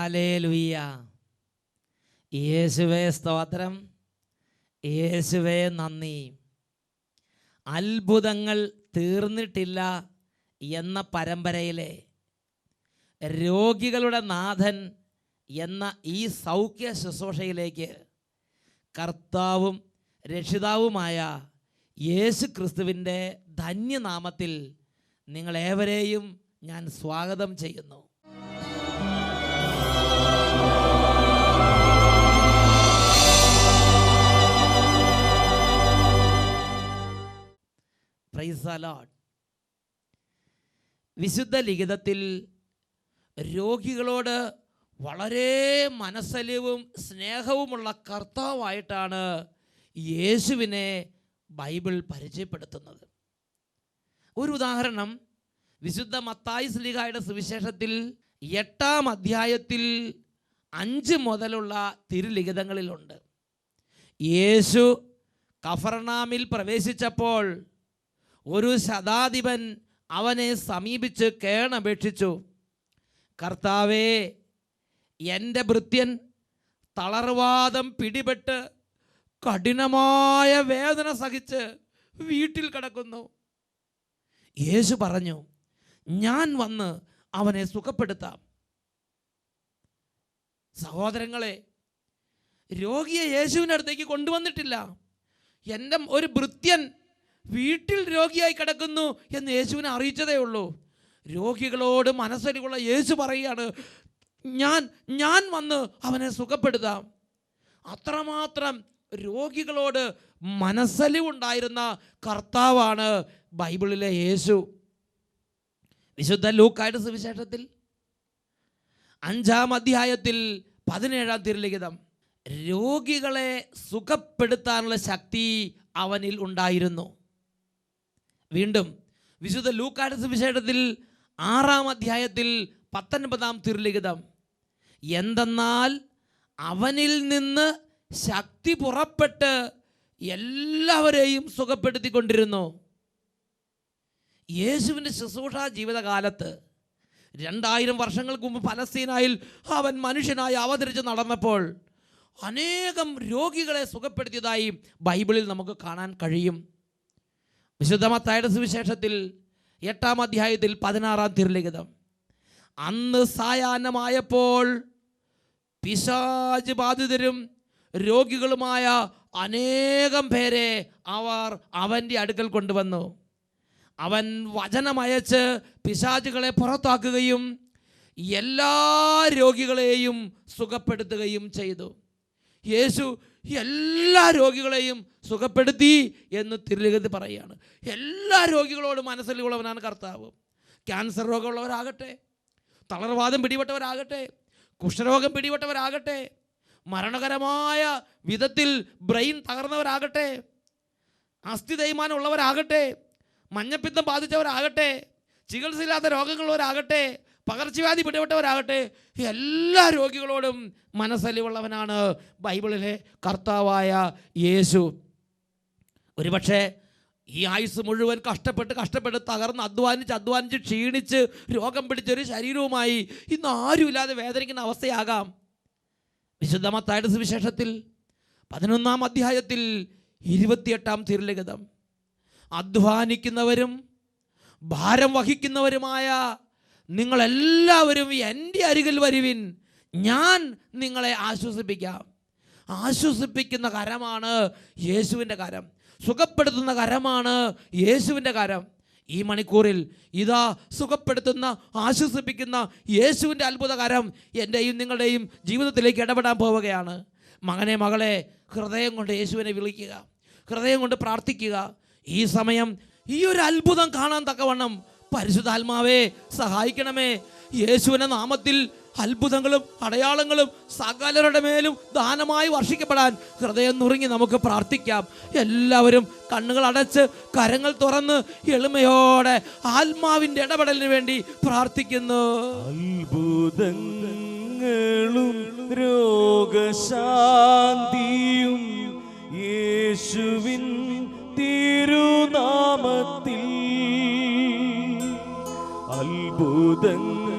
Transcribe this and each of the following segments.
Hallelujah. യേശുവേ സ്തോത്രം, യേശുവേ നന്ദി. അത്ഭുതങ്ങൾ തീർന്നിട്ടില്ല എന്ന പരമ്പരയിലെ രോഗികളുടെ നാഥൻ എന്ന ഈ സൗഖ്യ ശുശ്രൂഷയിലേക്ക് കർത്താവും രക്ഷിതാവുമായ യേശു ക്രിസ്തുവിൻ്റെ ധന്യനാമത്തിൽ നിങ്ങളേവരെയും ഞാൻ സ്വാഗതം ചെയ്യുന്നു. Price the Lord. വിശുദ്ധ ലിഖിതത്തിൽ രോഗികളോട് വളരെ മനസ്സലിവും സ്നേഹവുമുള്ള കർത്താവായിട്ടാണ് യേശുവിനെ ബൈബിൾ പരിചയപ്പെടുത്തുന്നത്. ഒരു ഉദാഹരണം വിശുദ്ധ മത്തായി ശ്ലീഹായുടെ സുവിശേഷത്തിൽ 8-ാം അധ്യായത്തിൽ 5 മുതലുള്ള തിരുലിഖിതങ്ങളിലുണ്ട്. യേശു കഫർനാമിൽ പ്രവേശിച്ചപ്പോൾ ഒരു ശതാധിപൻ അവനെ സമീപിച്ച് കേണപേക്ഷിച്ചു, കർത്താവേ, എൻ്റെ ഭൃത്യൻ തളർവാദം പിടിപെട്ട് കഠിനമായ വേദന സഹിച്ച് വീട്ടിൽ കിടക്കുന്നു. യേശു പറഞ്ഞു, ഞാൻ വന്ന് അവനെ സുഖപ്പെടുത്താം. സഹോദരങ്ങളെ, രോഗിയെ യേശുവിൻ്റെ അടുത്തേക്ക് കൊണ്ടുവന്നിട്ടില്ല. എൻ്റെ ഒരു ഭൃത്യൻ വീട്ടിൽ രോഗിയായി കിടക്കുന്നു എന്ന് യേശുവിനെ അറിയിച്ചതേ ഉള്ളൂ. രോഗികളോട് മനസ്സലിവുള്ള യേശു പറയുകയാണ്, ഞാൻ വന്ന് അവനെ സുഖപ്പെടുത്താം. അത്രമാത്രം രോഗികളോട് മനസ്സലിവുണ്ടായിരുന്ന കർത്താവാണ് ബൈബിളിലെ യേശു. വിശുദ്ധ ലൂക്കായുടെ സുവിശേഷത്തിൽ 5-ാം അധ്യായത്തിൽ 17-ാം തിരുലിഖിതം, രോഗികളെ സുഖപ്പെടുത്താനുള്ള ശക്തി അവനിൽ ഉണ്ടായിരുന്നു. വീണ്ടും വിശുദ്ധ ലൂക്കായുടെ സുവിശേഷത്തിൽ 6-ാം അധ്യായത്തിൽ 19-ാം തിരുലിഖിതം, എന്തെന്നാൽ അവനിൽ നിന്ന് ശക്തി പുറപ്പെട്ട് എല്ലാവരെയും സുഖപ്പെടുത്തിക്കൊണ്ടിരുന്നു. യേശുവിൻ്റെ ശുശ്രൂഷാ ജീവിതകാലത്ത് 2000 വർഷങ്ങൾക്ക് മുമ്പ് പലസ്തീനായിൽ അവൻ മനുഷ്യനായി അവതരിച്ച് നടന്നപ്പോൾ അനേകം രോഗികളെ സുഖപ്പെടുത്തിയതായി ബൈബിളിൽ നമുക്ക് കാണാൻ കഴിയും. വിശുദ്ധ മത്തായിയുടെ സുവിശേഷത്തിൽ 8-ാം അധ്യായത്തിൽ 16-ാം തിരുലിഖിതം, അന്ന് സായാഹ്നമായപ്പോൾ പിശാച് ബാധിതരും രോഗികളുമായ അനേകം പേരെ അവർ അവൻ്റെ അടുക്കൽ കൊണ്ടുവന്നു. അവൻ വചനമയച്ച് പിശാചുകളെ പുറത്താക്കുകയും എല്ലാ രോഗികളെയും സുഖപ്പെടുത്തുകയും ചെയ്തു. യേശു എല്ലാ രോഗികളെയും സുഖപ്പെടുത്തി എന്ന് തിരുലിഖിതത്തിൽ പറയുകയാണ്. എല്ലാ രോഗികളോടും മനസ്സിലുള്ളവനാണ് കർത്താവ്. ക്യാൻസർ രോഗമുള്ളവരാകട്ടെ, തളർവാദം പിടിപെട്ടവരാകട്ടെ, കുഷ്ഠരോഗം പിടിപെട്ടവരാകട്ടെ, മരണകരമായ വിധത്തിൽ ബ്രെയിൻ തകർന്നവരാകട്ടെ, അസ്ഥി തേയ്മാനം ഉള്ളവരാകട്ടെ, മഞ്ഞപ്പിത്തം ബാധിച്ചവരാകട്ടെ, ചികിത്സയില്ലാത്ത രോഗങ്ങളുള്ളവരാകട്ടെ, പകർച്ചവ്യാധി പിടിപെട്ടവരാകട്ടെ, എല്ലാ രോഗികളോടും മനസ്സലിവുള്ളവനാണ് ബൈബിളിലെ കർത്താവായ യേശു. ഒരുപക്ഷെ ഈ ആയുസ് മുഴുവൻ കഷ്ടപ്പെട്ട് തകർന്ന് അധ്വാനിച്ച് ക്ഷീണിച്ച് രോഗം പിടിച്ചൊരു ശരീരവുമായി ഇന്ന് ആരുമില്ലാതെ വേദനിക്കുന്ന അവസ്ഥയാകാം. വിശുദ്ധ മത്തായിയുടെ സുവിശേഷത്തിൽ 11-ാം അധ്യായത്തിൽ 28-ാം തിരുലിഖിതം, അധ്വാനിക്കുന്നവരും ഭാരം വഹിക്കുന്നവരുമായ നിങ്ങളെല്ലാവരും എൻ്റെ അരികിൽ വരുവിൻ, ഞാൻ നിങ്ങളെ ആശ്വസിപ്പിക്കാം. ആശ്വസിപ്പിക്കുന്ന കരമാണ് യേശുവിൻ്റെ കരം. സുഖപ്പെടുത്തുന്ന കരമാണ് യേശുവിൻ്റെ കരം. ഈ മണിക്കൂറിൽ ഇതാ സുഖപ്പെടുത്തുന്ന, ആശ്വസിപ്പിക്കുന്ന യേശുവിൻ്റെ അത്ഭുത കരം എൻ്റെയും നിങ്ങളുടെയും ജീവിതത്തിലേക്ക് ഇടപെടാൻ പോവുകയാണ്. മകനെ, മകളെ, ഹൃദയം കൊണ്ട് യേശുവിനെ വിളിക്കുക, ഹൃദയം കൊണ്ട് പ്രാർത്ഥിക്കുക. ഈ സമയം ഈ ഒരു അത്ഭുതം കാണാൻ തക്കവണ്ണം പരിശുദ്ധാത്മാവേ സഹായിക്കണമേ. യേശുവിൻ്റെ നാമത്തിൽ അത്ഭുതങ്ങളും അടയാളങ്ങളും സകലരുടെ മേലും ദാനമായി വർഷിക്കപ്പെടാൻ ഹൃദയം നുറുങ്ങി നമുക്ക് പ്രാർത്ഥിക്കാം. എല്ലാവരും കണ്ണുകൾ അടച്ച് കരങ്ങൾ തുറന്ന് എളിമയോടെ ആത്മാവിൻ്റെ ഇടപെടലിന് വേണ്ടി പ്രാർത്ഥിക്കുന്നു. അത്ഭുതങ്ങളും രോഗശാന്തിയും യേശുവിൻ തിരുനാമത്തിൽ, അത്ഭുതങ്ങളും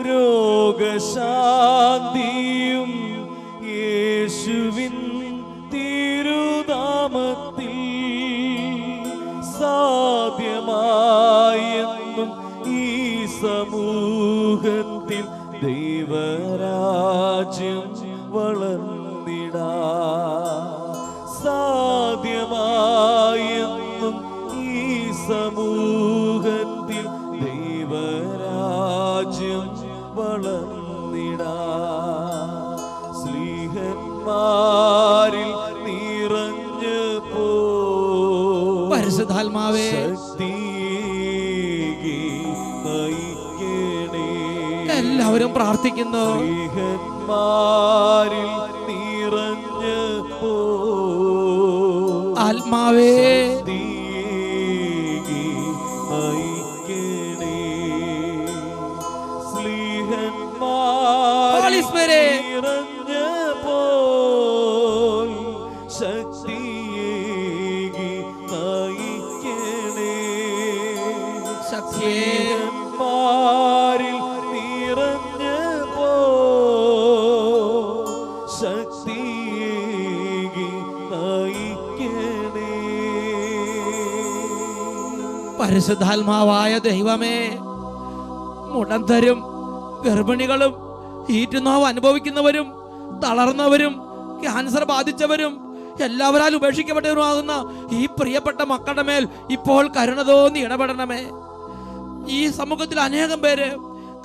രോഗശാന്തിയും രോഗശാന്തിയും യേശുവിൻ തിരുനാമത്തിൽ സാധ്യമായെന്നും ഈ സമൂഹത്തിൽ ദൈവരാജ്യം വളർന്നിടാ. സാധ്യമായെന്നും ഈ സമൂഹത്തിൽ ദൈവരാജ്യം വളർന്നിടാ. സ്ലീഹന്മാരിൽ നിറഞ്ഞു പോ പരിശുദ്ധാത്മാവേ ശക്തിയേകി നയിക്കണേ. എല്ലാവരും പ്രാർത്ഥിക്കുന്നു. സ്ലീഹന്മാരിൽ നിറഞ്ഞു പോ ആത്മാവേ ശക്തിയേകി നയിക്കണേ. Holy Spirit. സ്ലീഹന്മാരിൽ ശക്തിയേകി നയിക്കണേ. സ്ലീഹന്മാരിൽ നിറഞ്ഞപ്പോ ശക്തിയേകി നയിക്കണേ. പരിശുദ്ധാത്മാവായ ദൈവമേ, മുടന്തരും ഗർഭിണികളും ഈറ്റുനോവ് അനുഭവിക്കുന്നവരും തളർന്നവരും ക്യാൻസർ ബാധിച്ചവരും എല്ലാവരാൽ ഉപേക്ഷിക്കപ്പെട്ടവരുമാകുന്ന ഈ പ്രിയപ്പെട്ട മക്കളുടെ മേൽ ഇപ്പോൾ കരുണ തോന്നി ഇടപെടണമേ. ഈ സമൂഹത്തിൽ അനേകം പേര്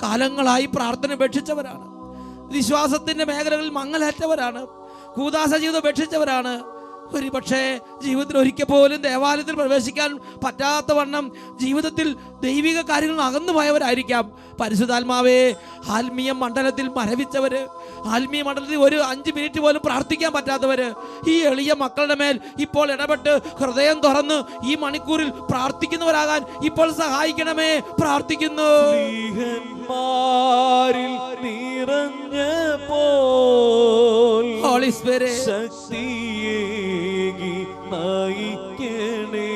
കാലങ്ങളായി പ്രാർത്ഥന ഉപേക്ഷിച്ചവരാണ്, വിശ്വാസത്തിന്റെ മേഖലകളിൽ മങ്ങലേറ്റവരാണ്, കൂദാശ ജീവിതം ഉപേക്ഷിച്ചവരാണ്. ഒരു പക്ഷേ ജീവിതത്തിൽ ഒരിക്കൽ പോലും ദേവാലയത്തിൽ പ്രവേശിക്കാൻ പറ്റാത്ത വണ്ണം ജീവിതത്തിൽ ദൈവിക കാര്യങ്ങൾ അകന്നു പോയവരായിരിക്കാം. പരിശുദ്ധാത്മാവേ, ആത്മീയ മണ്ഡലത്തിൽ മരവിച്ചവര്, ആത്മീയ മണ്ഡലത്തിൽ ഒരു 5 മിനിറ്റ് പോലും പ്രാർത്ഥിക്കാൻ പറ്റാത്തവര്, ഈ എളിയ മക്കളുടെ മേൽ ഇപ്പോൾ ഇടപെട്ട് ഹൃദയം തുറന്ന് ഈ മണിക്കൂറിൽ പ്രാർത്ഥിക്കുന്നവരാകാൻ ഇപ്പോൾ സഹായിക്കണമേ. പ്രാർത്ഥിക്കുന്നു. സ്ലീഹന്മാരിൽ നിറഞ്ഞപ്പോ ഹോളി സ്പിരിറ്റ് ശക്തിയേകി നയിക്കണേ.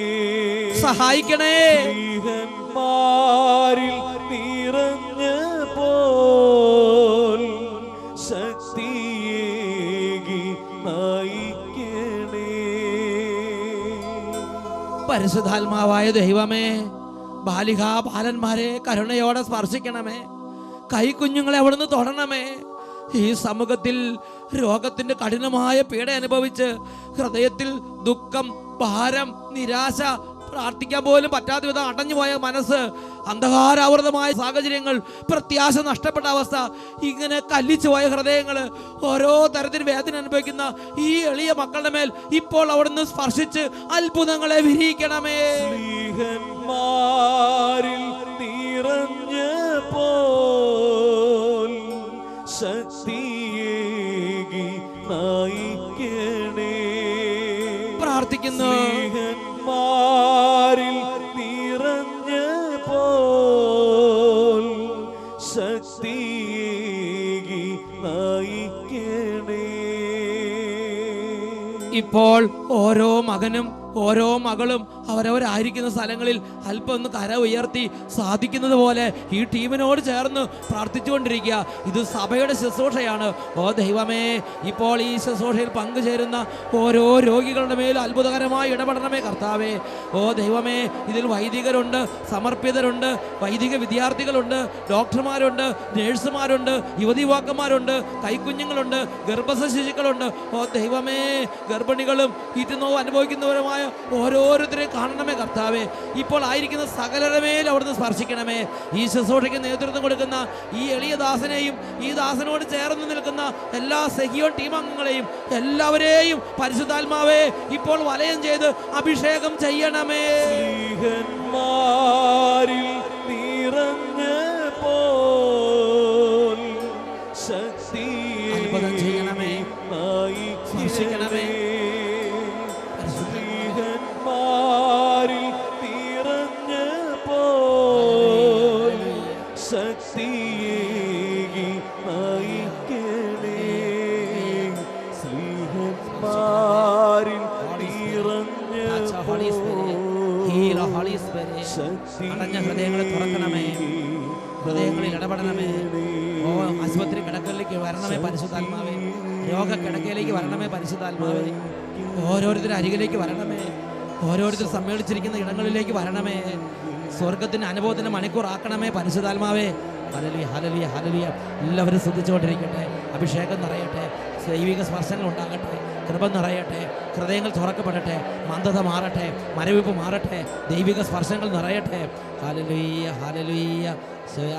സഹായിക്കണേ. സ്ലീഹന്മാരിൽ നിറഞ്ഞപ്പോ ശക്തിയേകി നയിക്കണേ. പരിശുദ്ധാത്മാവായ ദൈവമേ, ബാലികാ ബാലന്മാരെ കരുണയോടെ സ്പർശിക്കണമേ. കൈക്കുഞ്ഞുങ്ങളെ അവിടുന്ന് തൊടണമേ. ഈ സമൂഹത്തിൽ രോഗത്തിന്റെ കഠിനമായ പീഡ അനുഭവിച്ച് ഹൃദയത്തിൽ ദുഃഖം, ഭാരം, നിരാശ, പ്രാർത്ഥിക്കാൻ പോലും പറ്റാത്ത വിധം അടഞ്ഞുപോയ മനസ്സ്, അന്ധകാരാവൃതമായ സാഹചര്യങ്ങൾ, പ്രത്യാശ നഷ്ടപ്പെട്ട അവസ്ഥ, ഇങ്ങനെ കല്ലിച്ചു പോയ ഹൃദയങ്ങൾ, ഓരോ തരത്തിൽ വേദന അനുഭവിക്കുന്ന ഈ എളിയ മക്കളുടെ മേൽ ഇപ്പോൾ അവിടുന്ന് സ്പർശിച്ച് അത്ഭുതങ്ങളെ വിരിയിക്കണമേ. സ്ലീഹന്മാരിൽ നിറഞ്ഞപ്പോ ശക്തിയേകി നയിക്കണേ. പ്രാർത്ഥിക്കുന്നു. സ്ലീഹന്മാരിൽ നിറഞ്ഞപ്പോ ശക്തിയേകി നയിക്കണേ. ഇപ്പോൾ ഓരോ മകനും ഓരോ മകളും അവരവരായിരിക്കുന്ന സ്ഥലങ്ങളിൽ അല്പം ഒന്ന് കര ഉയർത്തി സാധിക്കുന്നത് പോലെ ഈ ടീമിനോട് ചേർന്ന് പ്രാർത്ഥിച്ചുകൊണ്ടിരിക്കുക. ഇത് സഭയുടെ ശുശ്രൂഷയാണ്. ഓ ദൈവമേ, ഇപ്പോൾ ഈ ശുശ്രൂഷയിൽ പങ്കുചേരുന്ന ഓരോ രോഗികളുടെ മേൽ അത്ഭുതകരമായി ഇടപെടണമേ കർത്താവേ. ഓ ദൈവമേ, ഇതിൽ വൈദികരുണ്ട്, സമർപ്പിതരുണ്ട്, വൈദിക വിദ്യാർത്ഥികളുണ്ട്, ഡോക്ടർമാരുണ്ട്, നേഴ്സുമാരുണ്ട്, യുവതിവാക്കന്മാരുണ്ട്, കൈക്കുഞ്ഞുങ്ങളുണ്ട്, ഗർഭസ്ഥ ശിശുക്കളുണ്ട്. ഓ ദൈവമേ, ഗർഭിണികളും ഈറ്റുനോവ് അനുഭവിക്കുന്നവരുമായ ഓരോരുത്തരെയും കാണണമേ കർത്താവേ. ഇപ്പോൾ ആയിരിക്കുന്ന സകലരുടെ മേൽ അവിടുന്ന് സ്പർശിക്കണമേ. ഈ ശുശ്രൂഷയ്ക്ക് നേതൃത്വം കൊടുക്കുന്ന ഈ എളിയ ദാസനെയും ഈ ദാസനോട് ചേർന്ന് നിൽക്കുന്ന എല്ലാ സഹിയോൻ ടീം അംഗങ്ങളെയും എല്ലാവരെയും പരിശുദ്ധാത്മാവേ ഇപ്പോൾ വലയം ചെയ്ത് അഭിഷേകം ചെയ്യണമേ. സ്ലീഹന്മാരിൽ നിറഞ്ഞപ്പോ അത്ഭുതം ചെയ്യണമേ, സ്പർശിക്കണമേ. സ്ലീഹന്മാരിൽ നിറഞ്ഞപ്പോ ശക്തിയേകി നയിക്കണേ. സ്ലീഹന്മാരിൽ നിറഞ്ഞപ്പോ അടഞ്ഞ ഹൃദയങ്ങളെ തുറക്കണമേ, ഹൃദയങ്ങളിൽ ഇടപെടണമേ. ഓ ആശുപത്രി കിടക്കയിലേക്ക് വരണമേ പരിശുദ്ധാത്മാവേ. രോഗക്കിടക്കയിലേക്ക് വരണമേ പരിശുദ്ധാത്മാവേ. ഓരോരുത്തരുടെ അരികിലേക്ക് വരണമേ. ഓരോരുത്തർ സമ്മേളിച്ചിരിക്കുന്ന ഇടങ്ങളിലേക്ക് വരണമേ. സ്വർഗത്തിന്റെ അനുഭവത്തിന്റെ മണിക്കൂറാക്കണമേ പരിശുദ്ധാത്മാവേ. Hallelujah, hallelujah, hallelujah. എല്ലാവരും ശ്രദ്ധിച്ചുകൊണ്ടിരിക്കട്ടെ. അഭിഷേകം നിറയട്ടെ, ദൈവിക സ്പർശങ്ങൾ ഉണ്ടാകട്ടെ, കൃപ നിറയട്ടെ, ഹൃദയങ്ങൾ തുറക്കപ്പെടട്ടെ, മന്ദത മാറട്ടെ, മരവിപ്പ് മാറട്ടെ, ദൈവിക സ്പർശങ്ങൾ നിറയട്ടെ. Hallelujah, hallelujah.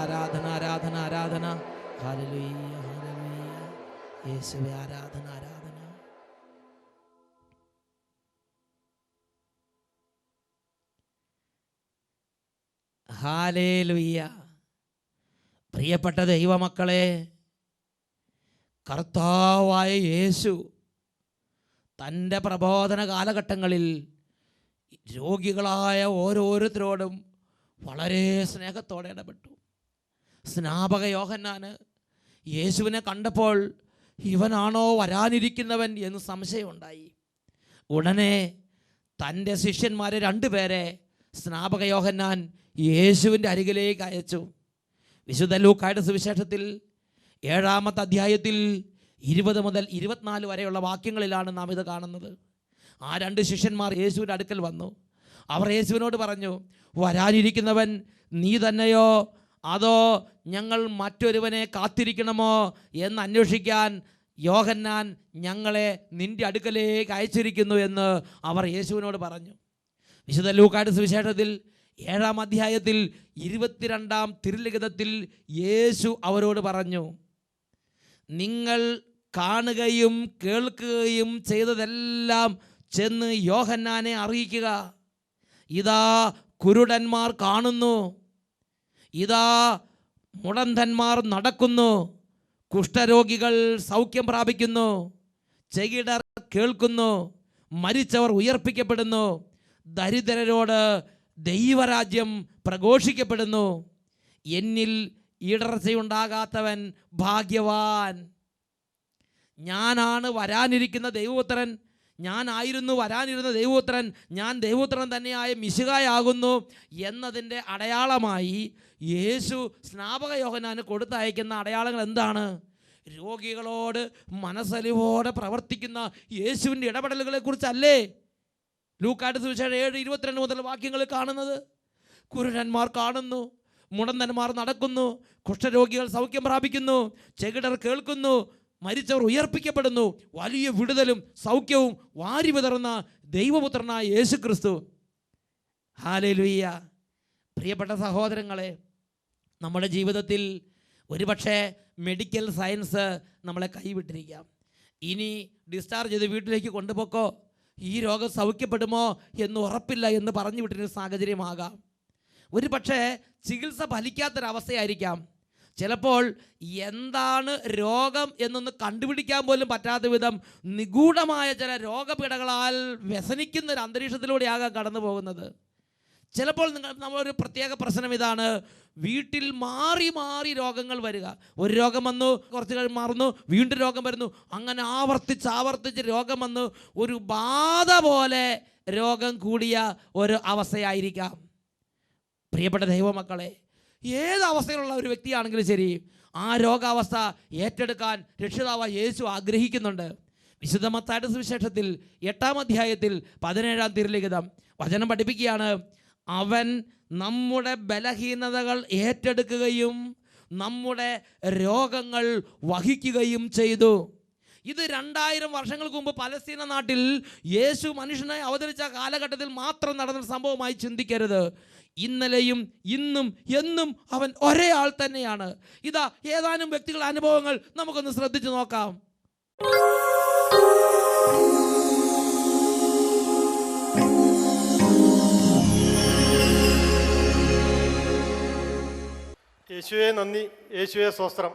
ആരാധന, ആരാധന, ആരാധന. Hallelujah, hallelujah. യേശുവേ ആരാധന, ആരാധന. ഹല്ലേലൂയ. പ്രിയപ്പെട്ട ദൈവമക്കളെ, കർത്താവായ യേശു തൻ്റെ പ്രബോധന കാലഘട്ടങ്ങളിൽ രോഗികളായ ഓരോരുത്തരോടും വളരെ സ്നേഹത്തോടെ ഇടപെട്ടു. സ്നാപക യോഹന്നാന് യേശുവിനെ കണ്ടപ്പോൾ ഇവനാണോ വരാനിരിക്കുന്നവൻ എന്ന് സംശയമുണ്ടായി. ഉടനെ തൻ്റെ ശിഷ്യന്മാരെ 2 പേരെ സ്നാപക യോഹന്നാൻ യേശുവിൻ്റെ അരികിലേക്ക് അയച്ചു. വിശുദ്ധ ലൂക്കായുടെ സുവിശേഷത്തിൽ 7-ാമത്തെ അധ്യായത്തിൽ 20 മുതൽ 24 വരെയുള്ള വാക്യങ്ങളിലാണ് നാം ഇത് കാണുന്നത്. ആ 2 ശിഷ്യന്മാർ യേശുവിൻ്റെ അടുക്കൽ വന്നു. അവർ യേശുവിനോട് പറഞ്ഞു, വരാനിരിക്കുന്നവൻ നീ തന്നെയോ അതോ ഞങ്ങൾ മറ്റൊരുവനെ കാത്തിരിക്കണമോ എന്ന് അന്വേഷിക്കാൻ യോഹന്നാൻ ഞങ്ങളെ നിൻ്റെ അടുക്കലേക്ക് അയച്ചിരിക്കുന്നു എന്ന് അവർ യേശുവിനോട് പറഞ്ഞു. വിശുദ്ധ ലൂക്കായുടെ സുവിശേഷത്തിൽ 7-ാം അധ്യായത്തിൽ 22-ാം തിരുലിഖിതത്തിൽ യേശു അവരോട് പറഞ്ഞു, നിങ്ങൾ കാണുകയും കേൾക്കുകയും ചെയ്തതെല്ലാം ചെന്ന് യോഹന്നാനെ അറിയിക്കുക. ഇതാ കുരുടന്മാർ കാണുന്നു, ഇതാ മുടന്തന്മാർ നടക്കുന്നു, കുഷ്ഠരോഗികൾ സൗഖ്യം പ്രാപിക്കുന്നു, ചെകിടർ കേൾക്കുന്നു, മരിച്ചവർ ഉയർപ്പിക്കപ്പെടുന്നു, ദരിദ്രരോട് ദൈവരാജ്യം പ്രഘോഷിക്കപ്പെടുന്നു. എന്നിൽ ഇടർച്ചയുണ്ടാകാത്തവൻ ഭാഗ്യവാൻ. ഞാനാണ് വരാനിരിക്കുന്ന ദൈവപുത്രൻ, ഞാനായിരുന്നു വരാനിരുന്ന ദൈവപുത്രൻ, ഞാൻ ദൈവപുത്രൻ തന്നെയായ മിശിഹായാകുന്നു എന്നതിൻ്റെ അടയാളമായി യേശു സ്നാപക യോഹന്നാന് കൊടുത്തയക്കുന്ന അടയാളങ്ങൾ എന്താണ്? രോഗികളോട് മനസ്സലിവോടെ പ്രവർത്തിക്കുന്ന യേശുവിൻ്റെ ഇടപെടലുകളെ കുറിച്ചല്ലേ ലൂക്കായുടെ സുവിശേഷം 7:22 മുതൽ വാക്യങ്ങൾ കാണുന്നത്? കുരുടന്മാർ കാണുന്നു, മുടന്തന്മാർ നടക്കുന്നു, കുഷ്ഠരോഗികൾ സൗഖ്യം പ്രാപിക്കുന്നു, ചെകിടർ കേൾക്കുന്നു, മരിച്ചവർ ഉയർപ്പിക്കപ്പെടുന്നു. വലിയ വിടുതലും സൗഖ്യവും വാരി വിതറുന്ന ദൈവപുത്രനായ യേശു ക്രിസ്തു. ഹല്ലേലൂയ. പ്രിയപ്പെട്ട സഹോദരങ്ങളെ, നമ്മുടെ ജീവിതത്തിൽ ഒരുപക്ഷെ മെഡിക്കൽ സയൻസ് നമ്മളെ കൈവിട്ടിരിക്കാം. ഇനി ഡിസ്ചാർജ് ചെയ്ത് വീട്ടിലേക്ക് കൊണ്ടുപോക്കോ, ഈ രോഗം സൗഖ്യപ്പെടുമോ എന്ന് ഉറപ്പില്ല എന്ന് പറഞ്ഞു വിട്ടിരുന്ന സാഹചര്യമാകാം. ഒരു പക്ഷേ ചികിത്സ ഫലിക്കാത്തൊരവസ്ഥയായിരിക്കാം. ചിലപ്പോൾ എന്താണ് രോഗം എന്നൊന്ന് കണ്ടുപിടിക്കാൻ പോലും പറ്റാത്ത വിധം നിഗൂഢമായ ചില രോഗപീഠകളാൽ വ്യസനിക്കുന്ന ഒരു അന്തരീക്ഷത്തിലൂടെയാകാം കടന്നു പോകുന്നത്. ചിലപ്പോൾ നമ്മളൊരു പ്രത്യേക പ്രശ്നം ഇതാണ്, വീട്ടിൽ മാറി മാറി രോഗങ്ങൾ വരിക. ഒരു രോഗം വന്നു, കുറച്ച് കഴിഞ്ഞ് മാറുന്നു, വീണ്ടും രോഗം വരുന്നു, അങ്ങനെ ആവർത്തിച്ച് രോഗം വന്ന് ഒരു ബാധ പോലെ രോഗം കൂടിയ ഒരു അവസ്ഥയായിരിക്കാം. പ്രിയപ്പെട്ട ദൈവമക്കളെ, ഏത് അവസ്ഥയിലുള്ള ഒരു വ്യക്തിയാണെങ്കിലും ശരി, ആ രോഗാവസ്ഥ ഏറ്റെടുക്കാൻ രക്ഷിതാവായ യേശു ആഗ്രഹിക്കുന്നുണ്ട്. വിശുദ്ധ മത്തായിയുടെ സുവിശേഷത്തിൽ 8-ാം അധ്യായത്തിൽ 17-ാം തിരുലിഖിതം വചനം പഠിപ്പിക്കുകയാണ്, അവൻ നമ്മുടെ ബലഹീനതകൾ ഏറ്റെടുക്കുകയും നമ്മുടെ രോഗങ്ങൾ വഹിക്കുകയും ചെയ്തു. ഇത് 2000 വർഷങ്ങൾക്ക് മുമ്പ് പലസ്തീന നാട്ടിൽ യേശു മനുഷ്യനായി അവതരിച്ച കാലഘട്ടത്തിൽ മാത്രം നടന്ന സംഭവമായി ചിന്തിക്കരുത്. ഇന്നലെയും ഇന്നും എന്നും അവൻ ഒരേ ആൾ തന്നെയാണ്. ഇതാ ഏതാനും വ്യക്തികളുടെ അനുഭവങ്ങൾ നമുക്കൊന്ന് ശ്രദ്ധിച്ചു നോക്കാം. യേശുവെ നന്ദി, യേശുവെ സ്വസ്ത്രം.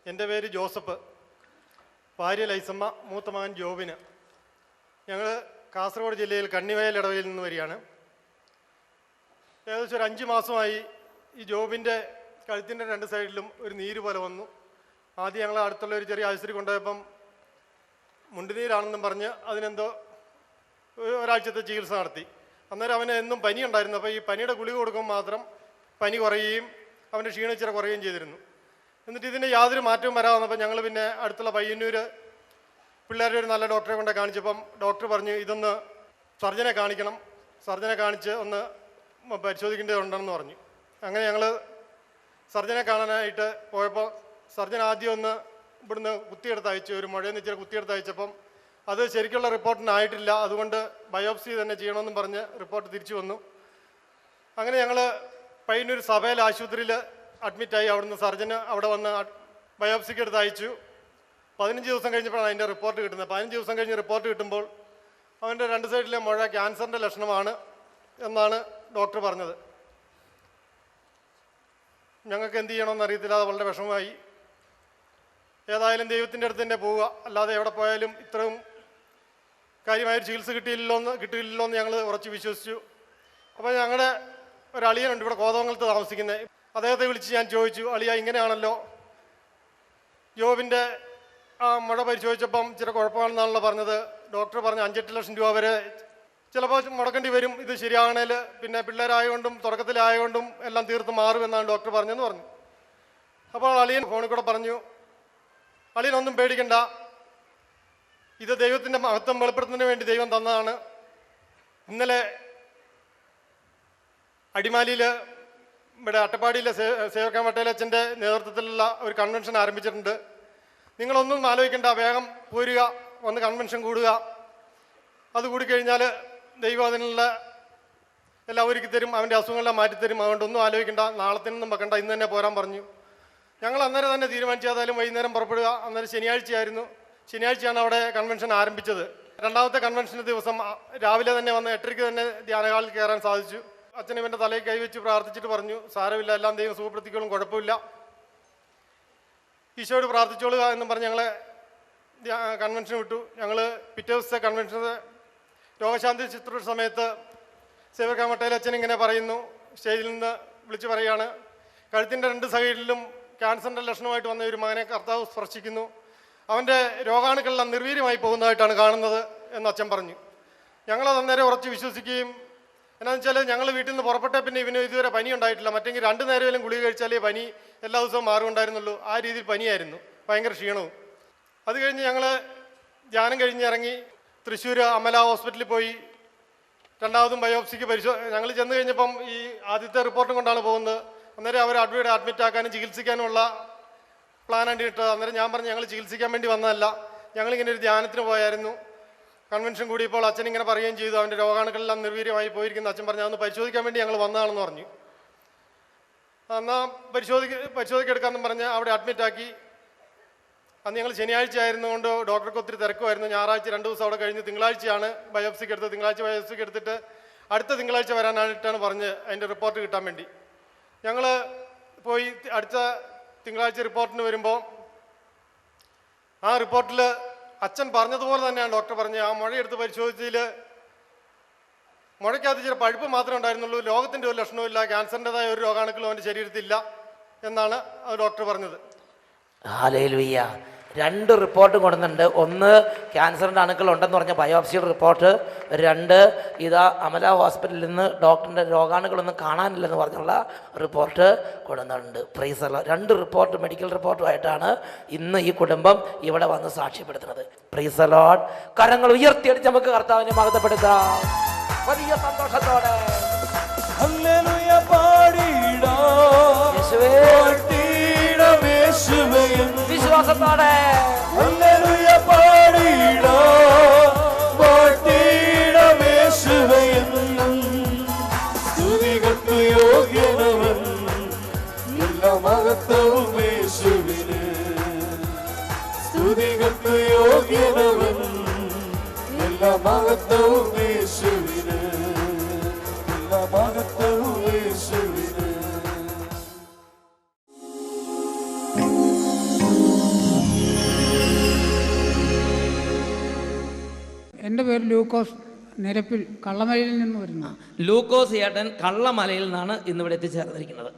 എൻ്റെ പേര് ജോസഫ്, ഭാര്യ ലൈസമ്മ, മൂത്ത മകൻ ജോബിന്. ഞങ്ങൾ കാസർഗോഡ് ജില്ലയിൽ കണ്ണിവയൽ ഇടവയിൽ നിന്ന് വരികയാണ്. ഏകദേശം ഒരു 5 മാസമായി ഈ ജോബിൻ്റെ കഴുത്തിൻ്റെ 2 സൈഡിലും ഒരു നീര് പോലെ വന്നു. ആദ്യം ഞങ്ങൾ അടുത്തുള്ള ഒരു ചെറിയ ആശുപത്രി കൊണ്ടുപോയപ്പം മുണ്ടുനീരാണെന്നും പറഞ്ഞ് അതിനെന്തോ ഒരാഴ്ചത്തെ ചികിത്സ നടത്തി. അന്നേരം അവന് എന്നും പനി ഉണ്ടായിരുന്നു. അപ്പോൾ ഈ പനിയുടെ ഗുളിക കൊടുക്കുമ്പോൾ മാത്രം പനി കുറയുകയും അവൻ്റെ ക്ഷീണം ഇച്ചിരി കുറയുകയും ചെയ്തിരുന്നു. എന്നിട്ട് ഇതിന് യാതൊരു മാറ്റവും വരാതെ വന്നപ്പോൾ ഞങ്ങൾ പിന്നെ അടുത്തുള്ള പയ്യന്നൂർ പിള്ളേരുടെ ഒരു നല്ല ഡോക്ടറെ കൊണ്ട് കാണിച്ചപ്പം ഡോക്ടർ പറഞ്ഞു ഇതൊന്ന് സർജനെ കാണിക്കണം, സർജനെ കാണിച്ച് ഒന്ന് പരിശോധിക്കേണ്ടതുണ്ടെന്ന് പറഞ്ഞു. അങ്ങനെ ഞങ്ങൾ സർജനെ കാണാനായിട്ട് പോയപ്പോൾ സർജൻ ആദ്യം ഒന്ന് ഇവിടുന്ന് കുത്തിയെടുത്ത് അയച്ചു, ഒരു മുഴയെന്ന് ഇച്ചിരി കുത്തിയെടുത്ത് അയച്ചപ്പം അത് ശരിക്കുള്ള റിപ്പോർട്ടിനായിട്ടില്ല, അതുകൊണ്ട് ബയോപ്സി തന്നെ ചെയ്യണമെന്നും പറഞ്ഞ് റിപ്പോർട്ട് തിരിച്ചു വന്നു. അങ്ങനെ ഞങ്ങൾ പയ്യന്നൂർ സഭയിൽ ആശുപത്രിയിൽ അഡ്മിറ്റായി. അവിടുന്ന് സർജന് അവിടെ വന്ന് ബയോപ്സിക്ക് എടുത്ത് അയച്ചു. 15 ദിവസം കഴിഞ്ഞപ്പോഴാണ് അതിൻ്റെ റിപ്പോർട്ട് കിട്ടുന്നത്. 15 ദിവസം കഴിഞ്ഞ് റിപ്പോർട്ട് കിട്ടുമ്പോൾ അവൻ്റെ 2 സൈഡിലെ മുഴ ക്യാൻസറിൻ്റെ ലക്ഷണമാണ് എന്നാണ് ഡോക്ടർ പറഞ്ഞത്. ഞങ്ങൾക്ക് എന്ത് ചെയ്യണമെന്ന് അറിയത്തില്ല, അത് വളരെ വിഷമമായി. ഏതായാലും ദൈവത്തിൻ്റെ അടുത്ത് തന്നെ പോവുക, അല്ലാതെ എവിടെ പോയാലും ഇത്രയും കാര്യമായൊരു ചികിത്സ കിട്ടിയില്ലല്ലോ എന്ന് ഞങ്ങൾ ഉറച്ച് വിശ്വസിച്ചു. അപ്പോൾ ഞങ്ങളുടെ ഒരു അളിയനുണ്ട് ഇവിടെ കോതമംഗലത്ത് താമസിക്കുന്നത്. അദ്ദേഹത്തെ വിളിച്ച് ഞാൻ ചോദിച്ചു, അളിയ ഇങ്ങനെയാണല്ലോ, ജോബിൻ്റെ ആ മുഴ പരിശോധിച്ചപ്പം ചില കുഴപ്പമാണെന്നാണല്ലോ പറഞ്ഞത്. ഡോക്ടർ പറഞ്ഞ് 5-8 ലക്ഷം രൂപ വരെ ചിലപ്പോൾ മുടക്കേണ്ടി വരും, ഇത് ശരിയാകണേൽ. പിന്നെ പിള്ളേരായതുകൊണ്ടും തുടക്കത്തിലായതുകൊണ്ടും എല്ലാം തീർത്ത് മാറുമെന്നാണ് ഡോക്ടർ പറഞ്ഞെന്ന് പറഞ്ഞു. അപ്പോൾ അളിയൻ ഫോണിൽ കൂടെ പറഞ്ഞു, അളിയനൊന്നും പേടിക്കണ്ട, ഇത് ദൈവത്തിൻ്റെ മഹത്വം വെളിപ്പെടുത്തുന്നതിന് വേണ്ടി ദൈവം തന്നതാണ്. ഇന്നലെ അടിമാലിയിൽ ഇവിടെ അട്ടപ്പാടിയിലെ സേവക്കാൻ വട്ടേലച്ചൻ്റെ നേതൃത്വത്തിലുള്ള ഒരു കൺവെൻഷൻ ആരംഭിച്ചിട്ടുണ്ട്. നിങ്ങളൊന്നും ആലോചിക്കേണ്ട, വേഗം പോരുക, വന്ന് കൺവെൻഷൻ കൂടുക. അത് കൂടിക്കഴിഞ്ഞാൽ ദൈവം അതിനുള്ള എല്ലാം ഒരുക്കി തരും, അവൻ്റെ അസുഖങ്ങളെല്ലാം മാറ്റിത്തരും. അതുകൊണ്ടൊന്നും ആലോചിക്കേണ്ട, നാളത്തിനൊന്നും വെക്കണ്ട, ഇന്ന് തന്നെ പോരാൻ പറഞ്ഞു. ഞങ്ങൾ അന്നേരം തന്നെ തീരുമാനിച്ചു, ഏതായാലും വൈകുന്നേരം പുറപ്പെടുക. അന്നേരം ശനിയാഴ്ചയായിരുന്നു. ശനിയാഴ്ചയാണ് അവിടെ കൺവെൻഷൻ ആരംഭിച്ചത്. രണ്ടാമത്തെ കൺവെൻഷൻ്റെ ദിവസം രാവിലെ തന്നെ വന്ന് 8:30 തന്നെ ധ്യാനഹാളിൽ കയറാൻ സാധിച്ചു. അച്ഛൻ ഇവൻ്റെ തലയിൽ കൈവച്ച് പ്രാർത്ഥിച്ചിട്ട് പറഞ്ഞു, സാരമില്ല, എല്ലാം ദൈവം സുഖപ്പെടുത്തിക്കോളും, കുഴപ്പമില്ല, ഈശോയോട് പ്രാർത്ഥിച്ചോളുക എന്നും പറഞ്ഞ് ഞങ്ങളെ കൺവെൻഷൻ വിട്ടു. ഞങ്ങൾ പിറ്റേ ദിവസത്തെ കൺവെൻഷന് രോഗശാന്തി ചിത്ര സമയത്ത് സേവക്കാൻ വട്ടേലച്ചൻ ഇങ്ങനെ പറയുന്നു, സ്റ്റേജിൽ നിന്ന് വിളിച്ച് പറയുകയാണ്, കഴുത്തിൻ്റെ 2 സൈഡിലും ക്യാൻസറിൻ്റെ ലക്ഷണമായിട്ട് വന്ന ഒരു മകനെ കർത്താവ് സ്പർശിക്കുന്നു, അവൻ്റെ രോഗാണുക്കളെല്ലാം നിർവീര്യമായി പോകുന്നതായിട്ടാണ് കാണുന്നത് എന്ന് അച്ഛൻ പറഞ്ഞു. ഞങ്ങളത് അന്നേരം ഉറച്ച് വിശ്വസിക്കുകയും, എന്നാന്ന് വെച്ചാൽ ഞങ്ങൾ വീട്ടിൽ നിന്ന് പുറപ്പെട്ട പിന്നെ ഇവന് ഇതുവരെ പനി ഉണ്ടായിട്ടില്ല. മറ്റെങ്കിൽ 2 നേരമെങ്കിലും ഗുളിക കഴിച്ചാലേ പനി എല്ലാ ദിവസവും മാറുമുണ്ടായിരുന്നുള്ളൂ. ആ രീതിയിൽ പനിയായിരുന്നു, ഭയങ്കര ക്ഷീണവും. അത് കഴിഞ്ഞ് ഞങ്ങൾ ധ്യാനം കഴിഞ്ഞിറങ്ങി തൃശ്ശൂർ അമല ഹോസ്പിറ്റലിൽ പോയി. രണ്ടാമതും ബയോപ്സിക്ക് ഞങ്ങൾ ചെന്ന് കഴിഞ്ഞപ്പം ഈ ആദ്യത്തെ റിപ്പോർട്ടും കൊണ്ടാണ് പോകുന്നത്. അന്നേരം അവർ അഡ്മിറ്റ് ആക്കാനും ചികിത്സിക്കാനുമുള്ള പ്ലാനാണ് ഇട്ടത്. അന്നേരം ഞാൻ പറഞ്ഞു, ഞങ്ങൾ ചികിത്സിക്കാൻ വേണ്ടി വന്നതല്ല, ഞങ്ങളിങ്ങനെ ഒരു ധ്യാനത്തിന് പോയായിരുന്നു. കൺവെൻഷൻ കൂടിയപ്പോൾ അച്ഛൻ ഇങ്ങനെ പറയുകയും ചെയ്തു, അവൻ്റെ രോഗാണുക്കളെല്ലാം നിർവീര്യമായി പോയിരിക്കുന്നു. അച്ഛൻ പറഞ്ഞു, അതൊന്ന് പരിശോധിക്കാൻ വേണ്ടി ഞങ്ങൾ വന്നതാണെന്ന് പറഞ്ഞു. എന്നാൽ പരിശോധിക്കെടുക്കാമെന്ന് പറഞ്ഞ് അവിടെ അഡ്മിറ്റാക്കി. അന്ന് ഞങ്ങൾ ശനിയാഴ്ച ആയിരുന്നുകൊണ്ട് ഡോക്ടർക്ക് ഒത്തിരി തിരക്കുമായിരുന്നു. ഞായറാഴ്ച 2 ദിവസം അവിടെ കഴിഞ്ഞ് തിങ്കളാഴ്ചയാണ് ബയോപ്സിക്ക് എടുത്തത്. തിങ്കളാഴ്ച ബയോപ്സിക്ക് എടുത്തിട്ട് അടുത്ത തിങ്കളാഴ്ച വരാനായിട്ടാണ് പറഞ്ഞ് അതിൻ്റെ റിപ്പോർട്ട് കിട്ടാൻ വേണ്ടി. ഞങ്ങൾ പോയി അടുത്ത തിങ്കളാഴ്ച റിപ്പോർട്ടിന് വരുമ്പോൾ ആ റിപ്പോർട്ടിൽ അച്ഛൻ പറഞ്ഞതുപോലെ തന്നെയാണ് ഡോക്ടർ പറഞ്ഞത്. ആ മുഴയെടുത്ത് പരിശോധിച്ചതിൽ മുഴയ്ക്കകത്ത് ചില പഴുപ്പ് മാത്രമേ ഉണ്ടായിരുന്നുള്ളൂ, രോഗത്തിൻ്റെ ഒരു ലക്ഷണവും ഇല്ല, ക്യാൻസറിൻ്റെതായ ഒരു രോഗാണുക്കളും അവൻ്റെ ശരീരത്തിലില്ല എന്നാണ് ഡോക്ടർ പറഞ്ഞത്. ഹല്ലേലൂയ. 2 റിപ്പോർട്ട് കൊടുക്കുന്നുണ്ട്. ഒന്ന് ക്യാൻസറിൻ്റെ അണുക്കൾ ഉണ്ടെന്ന് പറഞ്ഞ ബയോപ്സിയുടെ റിപ്പോർട്ട്. 2 ഇതാ അമല ഹോസ്പിറ്റലിൽ നിന്ന് ഡോക്ടറിൻ്റെ രോഗാണുക്കളൊന്നും കാണാനില്ലെന്ന് പറഞ്ഞുള്ള റിപ്പോർട്ട് കൊടുക്കുന്നുണ്ട്. Praise the lord. 2 report medical റിപ്പോർട്ടുമായിട്ടാണ് ഇന്ന് ഈ കുടുംബം ഇവിടെ വന്ന് സാക്ഷ്യപ്പെടുത്തുന്നത്. Price the Lord. കരങ്ങൾ ഉയർത്തിയടിച്ച് നമുക്ക് കർത്താവിനെ മഹത്വപ്പെടുത്താം വലിയ സന്തോഷത്തോടെ. ഹല്ലേലൂയ പാടിടാം, യേശുവേ വിശ്വാസത്തോടെ ഹല്ലേലൂയ പാടിടാം യേശുവേ, സ്തുതികൾക്ക് യോഗ്യനവൻ, എല്ലാ മഹത്വവും യേശുവിന്. സ്തുതികൾക്ക് യോഗ്യനവൻ, എല്ലാ മഹത്വവും യേശുവിന്, എല്ലാ മഹത്വവും യേശുവിന്. എൻ്റെ പേര് ലൂക്കോസ്, നിരപ്പിൽ കള്ളമലയിൽ നിന്ന് വരുന്നു. ലൂക്കോസ് ഏട്ടൻ കള്ളമലയിൽ നിന്നാണ് ഇന്നിവിടെ എത്തിച്ചേർന്നിരിക്കുന്നത്.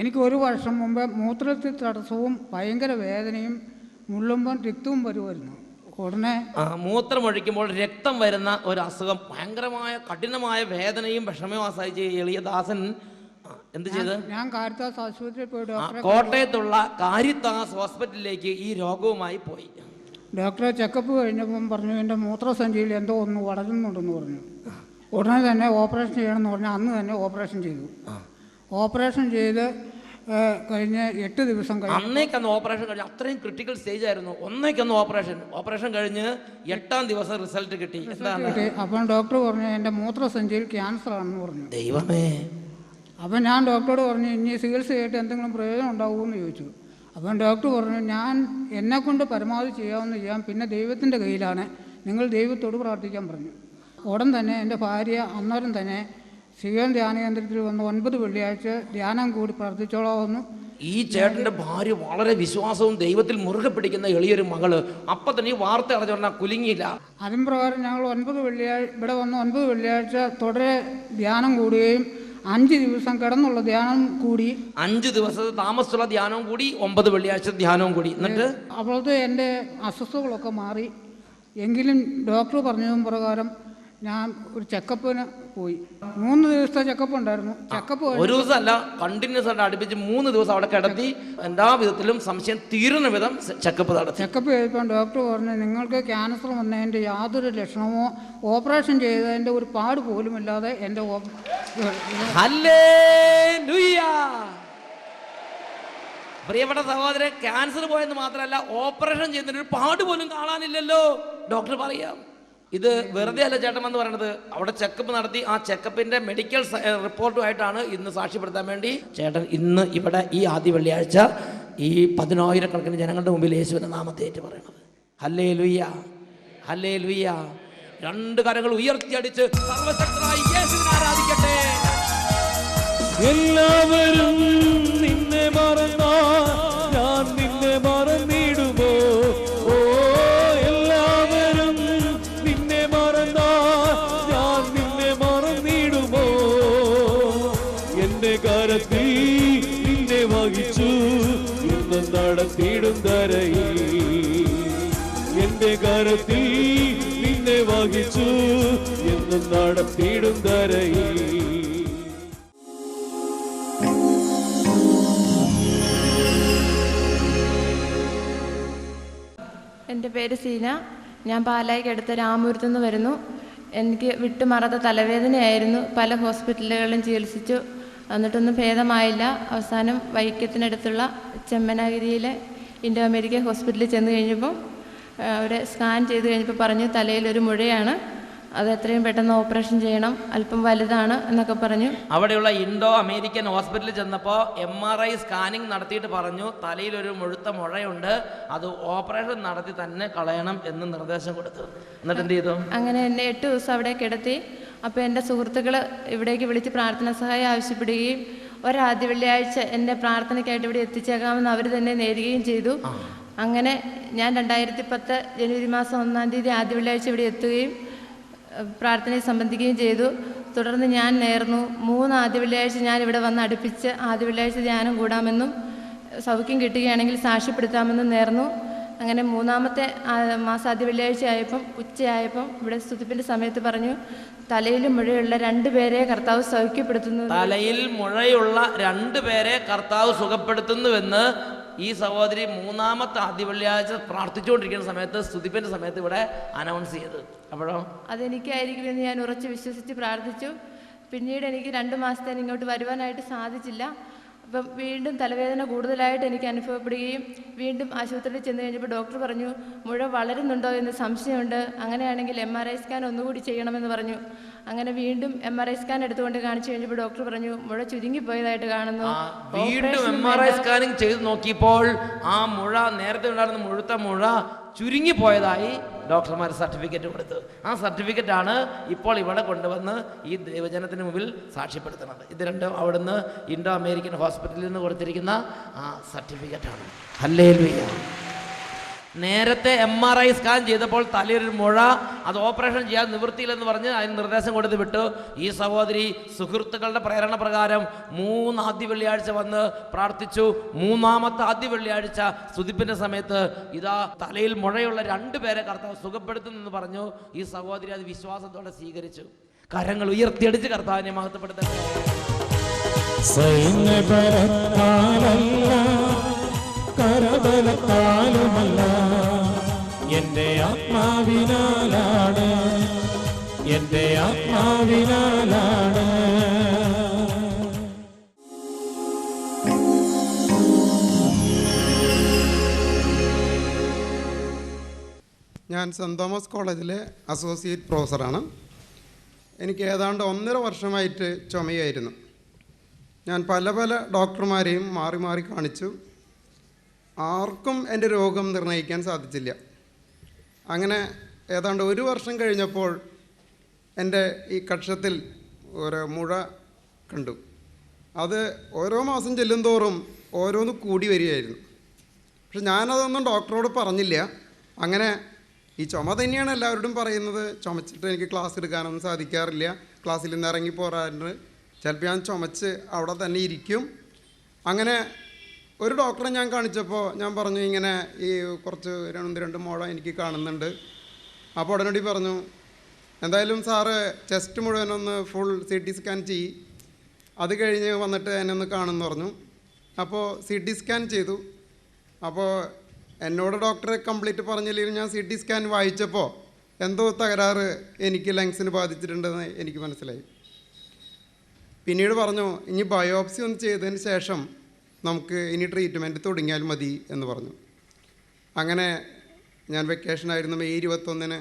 എനിക്ക് 1 വർഷം മുമ്പ് മൂത്രത്തിൽ തടസ്സവും ഭയങ്കര വേദനയും മുള്ളുമ്പം രക്തവും വരുമായിരുന്നു. ഉടനെ മൂത്രമൊഴിക്കുമ്പോൾ രക്തം വരുന്ന ഒരു അസുഖം, ഭയങ്കരമായ കഠിനമായ വേദനയും വിഷമവും സഹിച്ച് എളിയ ദാസൻ എന്ത് ചെയ്ത്? ഞാൻ കാരിത്താസ് ആശുപത്രിയിൽ പോയി ഡോക്ടറെ കോട്ടയത്തുള്ള കാരിത്താസ് ഹോസ്പിറ്റലിലേക്ക് ഈ രോഗവുമായി പോയി. ഡോക്ടറെ ചെക്കപ്പ് കഴിഞ്ഞപ്പം പറഞ്ഞു എൻ്റെ മൂത്രസഞ്ചിയിൽ എന്തോ ഒന്ന് വളരുന്നുണ്ടെന്ന് പറഞ്ഞു. ഉടനെ തന്നെ ഓപ്പറേഷൻ ചെയ്യണമെന്ന് പറഞ്ഞാൽ അന്ന് തന്നെ ഓപ്പറേഷൻ ചെയ്തു. ഓപ്പറേഷൻ ചെയ്ത് കഴിഞ്ഞ് 8 ദിവസം കഴിഞ്ഞു. അന്നേക്കന്ന് ഓപ്പറേഷൻ കഴിഞ്ഞ് അത്രയും ക്രിട്ടിക്കൽ സ്റ്റേജ് ആയിരുന്നു. ഒന്നേക്കന്ന് ഓപ്പറേഷൻ കഴിഞ്ഞ് 8ാം ദിവസം റിസൾട്ട് കിട്ടി. അപ്പം ഡോക്ടർ പറഞ്ഞു എൻ്റെ മൂത്രസഞ്ചിയിൽ ക്യാൻസർ ആണെന്ന് പറഞ്ഞു. ദൈവമേ! അപ്പം ഞാൻ ഡോക്ടറോട് പറഞ്ഞു ഇനി ചികിത്സ ചെയ്തിട്ട് എന്തെങ്കിലും പ്രയോജനം ഉണ്ടാവുമെന്ന് ചോദിച്ചു. അപ്പം ഡോക്ടർ പറഞ്ഞു ഞാൻ എന്നെക്കൊണ്ട് പരമാവധി ചെയ്യാവുന്ന ചെയ്യാം, പിന്നെ ദൈവത്തിൻ്റെ കയ്യിലാണ്, നിങ്ങൾ ദൈവത്തോട് പ്രാർത്ഥിക്കാൻ പറഞ്ഞു. ഉടൻ തന്നെ എൻ്റെ ഭാര്യ അന്നേരം തന്നെ ശിവൻ ധ്യാന കേന്ദ്രത്തിൽ വന്ന് 9 വെള്ളിയാഴ്ച ധ്യാനം കൂടി പ്രാർത്ഥിച്ചോളാവുന്നു. ഈ ചേട്ടൻ്റെ ഭാര്യ വളരെ വിശ്വാസവും ദൈവത്തിൽ മുറുകെ പിടിക്കുന്ന എളിയൊരു മകള്. അപ്പം തന്നെ ഈ വാർത്ത അറിഞ്ഞു പറഞ്ഞാൽ കുലുങ്ങിയില്ല. അതിന് പ്രകാരം ഞങ്ങൾ 9 വെള്ളിയാഴ്ച ഇവിടെ വന്ന് 9 വെള്ളിയാഴ്ച തുടരെ ധ്യാനം കൂടുകയും 5 ദിവസം കിടന്നുള്ള ധ്യാനം കൂടി, 5 ദിവസത്തെ താമസമുള്ള ധ്യാനവും കൂടി, 9 വെള്ളിയാഴ്ച ധ്യാനവും കൂടി. എന്നിട്ട് അപ്പോഴത്തെ എൻ്റെ അസ്വസ്ഥതകളൊക്കെ മാറി. എങ്കിലും ഡോക്ടർ പറഞ്ഞതും പ്രകാരം ഞാൻ ഒരു ചെക്കപ്പിന് പോയി. 3 ദിവസത്തെ ചെക്കപ്പ് ഉണ്ടായിരുന്നു. ചെക്കപ്പ് ഒരു ദിവസമല്ല, കണ്ടിന്യൂസ് ആയിട്ട് അടുപ്പിച്ച് 3 ദിവസം അവിടെ കിടത്തി എല്ലാ വിധത്തിലും സംശയം തീരുന്ന വിധം ചെക്കപ്പ് നടത്തി. ചെക്കപ്പ് ചെയ്തപ്പോൾ ഡോക്ടർ പറഞ്ഞു നിങ്ങൾക്ക് ക്യാൻസർ വന്നതിൻ്റെ യാതൊരു ലക്ഷണമോ ഓപ്പറേഷൻ ചെയ്തതിൻ്റെ ഒരു പാട് പോലും ഇല്ലാതെ എൻ്റെ പ്രിയപ്പെട്ട സഹോദരൻ, ക്യാൻസർ പോയെന്ന് മാത്രമല്ല ഓപ്പറേഷൻ ചെയ്തതിന് ഒരു പാട് പോലും കാണാനില്ലല്ലോ ഡോക്ടർ പറയാം. ഇത് വെറുതെ അല്ല ചേട്ടൻ എന്ന് പറയുന്നത്. അവിടെ ചെക്കപ്പ് നടത്തി ആ ചെക്കപ്പിന്റെ മെഡിക്കൽ റിപ്പോർട്ടുമായിട്ടാണ് ഇന്ന് സാക്ഷ്യപ്പെടുത്താൻ വേണ്ടി ചേട്ടൻ ഇന്ന് ഇവിടെ ഈ ആദ്യ വെള്ളിയാഴ്ച ഈ 10,000 ജനങ്ങളുടെ മുമ്പിൽ യേശുവിന്റെ നാമത്തെ ഏറ്റു പറയുന്നത്. Hallelujah, hallelujah. 2 കരങ്ങൾ ഉയർത്തിയടിച്ച് സർവശക്തനായ യേശുവിനെ ആരാധിക്കട്ടെ. എല്ലാവരും നിന്നെ മറന്നാൽ ഞാൻ നിന്നെ മറന്നിടുമോ? ഓ, എല്ലാവരും നിന്നെ മറന്നാൽ ഞാൻ നിന്നെ മറന്നിടുമോ? എന്റെ കരത്തിൽ നിന്നെ വഹിച്ചു ഇന്ന് നടത്തിയിടും ധരയിൽ. എന്റെ കരത്തിൽ നിന്നെ വഹിച്ചു എന്ന് നടത്തിയിടും ധരയിൽ. എൻ്റെ പേര് സീന. ഞാൻ പാലായിക്ക് അടുത്ത രാമപുരത്തു നിന്ന് വരുന്നു. എനിക്ക് വിട്ടുമാറാത്ത തലവേദനയായിരുന്നു. പല ഹോസ്പിറ്റലുകളിലും ചികിത്സിച്ചു, എന്നിട്ടൊന്നും ഭേദമായില്ല. അവസാനം വൈക്കത്തിനടുത്തുള്ള ചെമ്മനാഗിരിയിലെ ഇൻഡോ അമേരിക്കൻ ഹോസ്പിറ്റലിൽ ചെന്ന് കഴിഞ്ഞപ്പോൾ അവിടെ സ്കാൻ ചെയ്ത് കഴിഞ്ഞപ്പോൾ പറഞ്ഞു തലയിലൊരു മുഴയാണ്, അത് എത്രയും പെട്ടെന്ന് ഓപ്പറേഷൻ ചെയ്യണം, അല്പം വലുതാണ് എന്നൊക്കെ പറഞ്ഞു. അവിടെയുള്ള ഇൻഡോ അമേരിക്കൻ ഹോസ്പിറ്റലിൽ ചെന്നപ്പോൾ MRI സ്കാനിങ് നടത്തിയിട്ട് പറഞ്ഞു തലയിലൊരു മുഴുത്ത മുഴയുണ്ട്, അത് ഓപ്പറേഷൻ നടത്തി തന്നെ കളയണം എന്ന് നിർദ്ദേശം കൊടുത്തു. എന്നിട്ട് എന്ത് ചെയ്തു? അങ്ങനെ എന്നെ 8 ദിവസം അവിടെ കിടത്തി. അപ്പോൾ എൻ്റെ സുഹൃത്തുക്കൾ ഇവിടേക്ക് വിളിച്ച് പ്രാർത്ഥനാ സഹായം ആവശ്യപ്പെടുകയും ഒരാദ്യ വെള്ളിയാഴ്ച എൻ്റെ പ്രാർത്ഥനയ്ക്കായിട്ട് ഇവിടെ എത്തിച്ചേക്കാമെന്ന് അവർ തന്നെ നേരുകയും ചെയ്തു. അങ്ങനെ ഞാൻ 2010 ജനുവരി മാസം 1-ാം തീയതി ആദ്യ വെള്ളിയാഴ്ച ഇവിടെ എത്തുകയും പ്രാർത്ഥനയിൽ സംബന്ധിക്കുകയും ചെയ്തു. തുടർന്ന് ഞാൻ നേർന്നു 3 ആദ്യ വെള്ളിയാഴ്ച ഞാൻ ഇവിടെ വന്ന് അടുപ്പിച്ച് ആദ്യ വെള്ളിയാഴ്ച ധ്യാനം കൂടാമെന്നും സൗഖ്യം കിട്ടുകയാണെങ്കിൽ സാക്ഷ്യപ്പെടുത്താമെന്നും നേർന്നു. അങ്ങനെ 3-ാമത്തെ മാസം ആദ്യ വെള്ളിയാഴ്ച ആയപ്പം ഉച്ചയായപ്പം ഇവിടെ സ്തുതിപ്പിൻ്റെ സമയത്ത് പറഞ്ഞു തലയിൽ മുഴയുള്ള 2 പേരെ കർത്താവ് സൗഖ്യപ്പെടുത്തുന്നു. തലയിൽ മുഴയുള്ള 2 പേരെ കർത്താവ് സുഖപ്പെടുത്തുന്നുവെന്ന് ഈ സഹോദരി 3-ാമത്തെ ആദ്യ വെള്ളിയാഴ്ച പ്രാർത്ഥിച്ചുകൊണ്ടിരിക്കുന്ന സമയത്ത് സ്തുതിപ്പിന്റെ സമയത്ത് ഇവിടെ അനൗൺസ് ചെയ്തു. അപ്പോഴോ അതെനിക്കായിരിക്കുമെന്ന് ഞാൻ ഉറച്ചു വിശ്വസിച്ച് പ്രാർത്ഥിച്ചു. പിന്നീട് എനിക്ക് 2 മാസത്തേന് ഇങ്ങോട്ട് വരുവാനായിട്ട് സാധിച്ചില്ല. അപ്പം വീണ്ടും തലവേദന കൂടുതലായിട്ട് എനിക്ക് അനുഭവപ്പെടുകയും വീണ്ടും ആശുപത്രിയിൽ ചെന്ന് കഴിഞ്ഞപ്പോൾ ഡോക്ടർ പറഞ്ഞു മുഴ വളരുന്നുണ്ടോ എന്ന് സംശയമുണ്ട്, അങ്ങനെയാണെങ്കിൽ MRI സ്കാൻ ഒന്നുകൂടി ചെയ്യണമെന്ന് പറഞ്ഞു. അങ്ങനെ വീണ്ടും MRI സ്കാൻ എടുത്തുകൊണ്ട് കാണിച്ചു കഴിഞ്ഞപ്പോൾ ഡോക്ടർ പറഞ്ഞു മുഴ ചുരുങ്ങിപ്പോയതായിട്ട് കാണുന്നു. വീണ്ടും MRI സ്കാനിങ് ചെയ്ത് നോക്കിയപ്പോൾ ആ മുഴ, നേരത്തെ ഉണ്ടായിരുന്ന മുഴുത്ത മുഴ ചുരുങ്ങിപ്പോയതായി ഡോക്ടർമാർ സർട്ടിഫിക്കറ്റ് കൊടുത്തു. ആ സർട്ടിഫിക്കറ്റാണ് ഇപ്പോൾ ഇവിടെ കൊണ്ടുവന്ന് ഈ ദൈവജനത്തിന് മുമ്പിൽ സാക്ഷ്യപ്പെടുത്തുന്നത്. ഇത് രണ്ടും അവിടുന്ന് ഇൻഡോ അമേരിക്കൻ ഹോസ്പിറ്റലിൽ നിന്ന് കൊടുത്തിരിക്കുന്ന ആ സർട്ടിഫിക്കറ്റാണ്. ഹല്ലേലൂയ. നേരത്തെ MRI സ്കാൻ ചെയ്തപ്പോൾ തലയൊരു മുഴ, അത് ഓപ്പറേഷൻ ചെയ്യാൻ നിവൃത്തിയില്ലെന്ന് പറഞ്ഞ് അതിന് നിർദ്ദേശം കൊടുത്ത് വിട്ടു. ഈ സഹോദരി സുഹൃത്തുക്കളുടെ പ്രേരണ പ്രകാരം 3 ആദ്യ വെള്ളിയാഴ്ച വന്ന് പ്രാർത്ഥിച്ചു. 3-ാമത്തെ ആദ്യ വെള്ളിയാഴ്ച സ്തുതിപ്പിന്റെ സമയത്ത് ഇതാ തലയിൽ മുഴയുള്ള 2 പേരെ കർത്താവ് സുഖപ്പെടുത്തുന്നെന്ന് പറഞ്ഞു. ഈ സഹോദരി അത് വിശ്വാസത്തോടെ സ്വീകരിച്ചു. കരങ്ങൾ ഉയർത്തിയടിച്ച് കർത്താവിനെ മഹത്വപ്പെടുത്തട്ടെ. സൈന്യബലത്താലല്ല കരബലത്താലുമല്ല, എൻ്റെ ആത്മാവിനാലാണ്, എൻ്റെ ആത്മാവിനാലാണ്. ഞാൻ സെൻറ് തോമസ് കോളേജിലെ അസോസിയേറ്റ് പ്രൊഫസറാണ്. എനിക്ക് ഏതാണ്ട് 1.5 വർഷമായിട്ട് ചുമയായിരുന്നു. ഞാൻ പല ഡോക്ടർമാരെയും മാറി മാറി കാണിച്ചു. ആർക്കും എൻ്റെ രോഗം നിർണ്ണയിക്കാൻ സാധിച്ചില്ല. അങ്ങനെ ഏതാണ്ട് 1 വർഷം കഴിഞ്ഞപ്പോൾ എൻ്റെ ഈ കക്ഷത്തിൽ ഒരു മുഴ കണ്ടു. അത് ഓരോ മാസം ചെല്ലുന്തോറും ഓരോന്ന് കൂടി വരികയായിരുന്നു. പക്ഷെ ഞാനതൊന്നും ഡോക്ടറോട് പറഞ്ഞില്ല. അങ്ങനെ ഈ ചുമ തന്നെയാണ് എല്ലാവരോടും പറയുന്നത്. ചുമച്ചിട്ട് എനിക്ക് ക്ലാസ് എടുക്കാനൊന്നും സാധിക്കാറില്ല, ക്ലാസ്സിൽ നിന്ന് ഇറങ്ങി പോരാറുണ്ട്, ചിലപ്പോൾ ഞാൻ ചുമച്ച് അവിടെ തന്നെ ഇരിക്കും. അങ്ങനെ ഒരു ഡോക്ടറെ ഞാൻ കാണിച്ചപ്പോൾ ഞാൻ പറഞ്ഞു, ഇങ്ങനെ ഈ കുറച്ച് 2 മുഴ എനിക്ക് കാണുന്നുണ്ട്. അപ്പോൾ ഉടനടി പറഞ്ഞു, എന്തായാലും സാറ് ചെസ്റ്റ് മുഴുവനൊന്ന് ഫുൾ CT സ്കാൻ ചെയ്യ്, അത് കഴിഞ്ഞ് വന്നിട്ട് എന്നെ ഒന്ന് കാണുമെന്ന് പറഞ്ഞു. അപ്പോൾ CT സ്കാൻ ചെയ്തു. അപ്പോൾ എന്നോട് ഡോക്ടറെ കംപ്ലീറ്റ് പറഞ്ഞില്ലെങ്കിലും ഞാൻ CT സ്കാൻ വായിച്ചപ്പോൾ എന്തോ തകരാറ് എനിക്ക് ലങ്സിന് ബാധിച്ചിട്ടുണ്ടെന്ന് എനിക്ക് മനസ്സിലായി. പിന്നീട് പറഞ്ഞു, ഇനി ബയോപ്സി ഒന്ന് ചെയ്തതിന് ശേഷം നമുക്ക് ഇനി ട്രീറ്റ്മെൻറ്റ് തുടങ്ങിയാൽ മതി എന്ന് പറഞ്ഞു. അങ്ങനെ ഞാൻ വെക്കേഷനായിരുന്നു, May 21